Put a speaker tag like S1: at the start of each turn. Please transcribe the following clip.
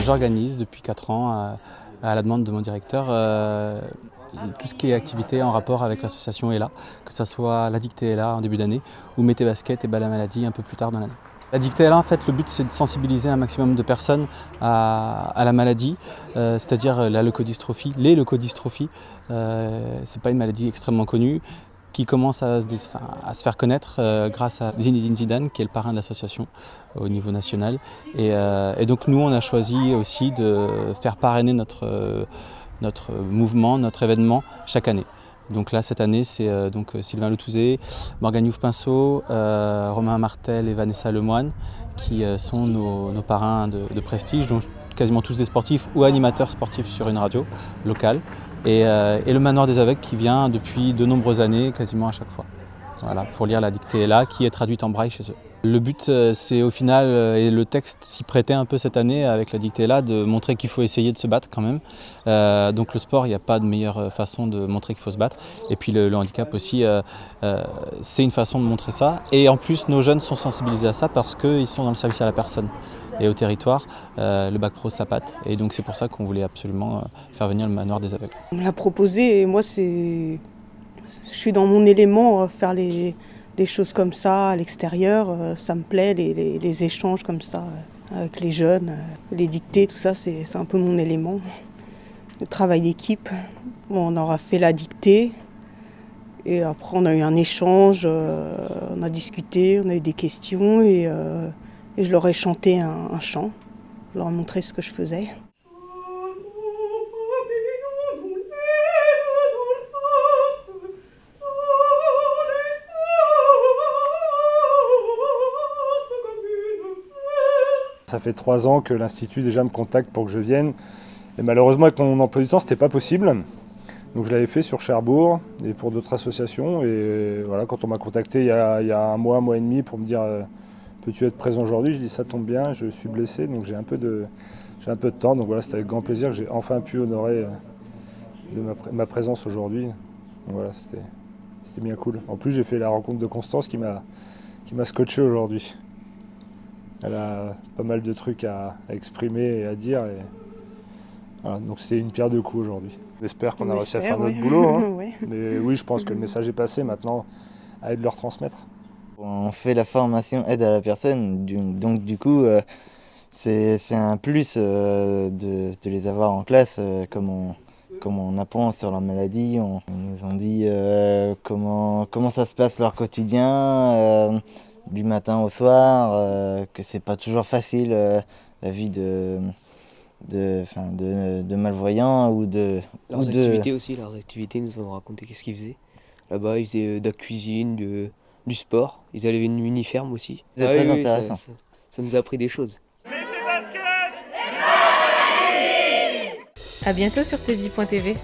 S1: J'organise depuis 4 ans, à la demande de mon directeur, tout ce qui est activité en rapport avec l'association ELA, que ce soit la dictée ELA en début d'année ou Mété Basket et Bas la maladie un peu plus tard dans l'année. La dictée ELA, en fait, le but c'est de sensibiliser un maximum de personnes à la maladie, c'est-à-dire la leucodystrophie, les leucodystrophies. C'est pas une maladie extrêmement connue, qui commence à se faire connaître grâce à Zinedine Zidane, qui est le parrain de l'association au niveau national. Et donc nous, on a choisi aussi de faire parrainer notre mouvement, notre événement chaque année. Donc là, cette année, c'est Sylvain Letouzé, Morgane Youf-Pinceau, Romain Martel et Vanessa Lemoine qui sont nos parrains de prestige, donc quasiment tous des sportifs ou animateurs sportifs sur une radio locale. Et le Manoir des Aveugles qui vient depuis de nombreuses années, quasiment à chaque fois. Voilà, pour lire la dictée ELA qui est traduite en braille chez eux. Le but, c'est au final, et le texte s'y prêtait un peu cette année avec la dictée ELA, de montrer qu'il faut essayer de se battre quand même. Donc le sport, il n'y a pas de meilleure façon de montrer qu'il faut se battre. Et puis le handicap aussi, c'est une façon de montrer ça. Et en plus, nos jeunes sont sensibilisés à ça parce qu'ils sont dans le service à la personne et au territoire. Le bac pro, ça patte. Et donc c'est pour ça qu'on voulait absolument faire venir le Manoir des Aveugles.
S2: On me l'a proposé et moi, je suis dans mon élément, faire des choses comme ça à l'extérieur, ça me plaît, les échanges comme ça avec les jeunes, les dictées, tout ça, c'est un peu mon élément. Le travail d'équipe, bon, on aura fait la dictée et après on a eu un échange, on a discuté, on a eu des questions et je leur ai chanté un chant, je leur ai montré ce que je faisais.
S3: Ça fait 3 ans que l'Institut déjà me contacte pour que je vienne. Et malheureusement, avec mon emploi du temps, c'était pas possible. Donc je l'avais fait sur Cherbourg et pour d'autres associations. Et voilà, quand on m'a contacté il y a un mois et demi pour me dire peux-tu être présent aujourd'hui, je dis ça tombe bien, je suis blessé, donc j'ai un peu de temps. Donc voilà, c'était avec grand plaisir que j'ai enfin pu honorer de ma présence aujourd'hui. Donc voilà, c'était bien cool. En plus, j'ai fait la rencontre de Constance qui m'a scotché aujourd'hui. Elle a pas mal de trucs à exprimer et à dire. Et voilà, donc c'était une pierre deux coups aujourd'hui. J'espère qu'on a réussi à faire notre boulot. Hein.
S2: Ouais.
S3: Mais oui, je pense que le message est passé maintenant, à eux de leur transmettre.
S4: On fait la formation aide à la personne, donc du coup c'est un plus de les avoir en classe, comme on apprend sur leur maladie. Ils nous ont dit comment ça se passe leur quotidien, du matin au soir, que c'est pas toujours facile la vie de malvoyants ou de...
S5: Leurs activités aussi, leurs activités, nous ont raconté qu'est-ce qu'ils faisaient. Là-bas, ils faisaient de la cuisine, du sport. Ils avaient une mini-ferme aussi.
S4: C'est très intéressant.
S5: Ça nous a appris des choses.
S6: À bientôt sur tvie.tv.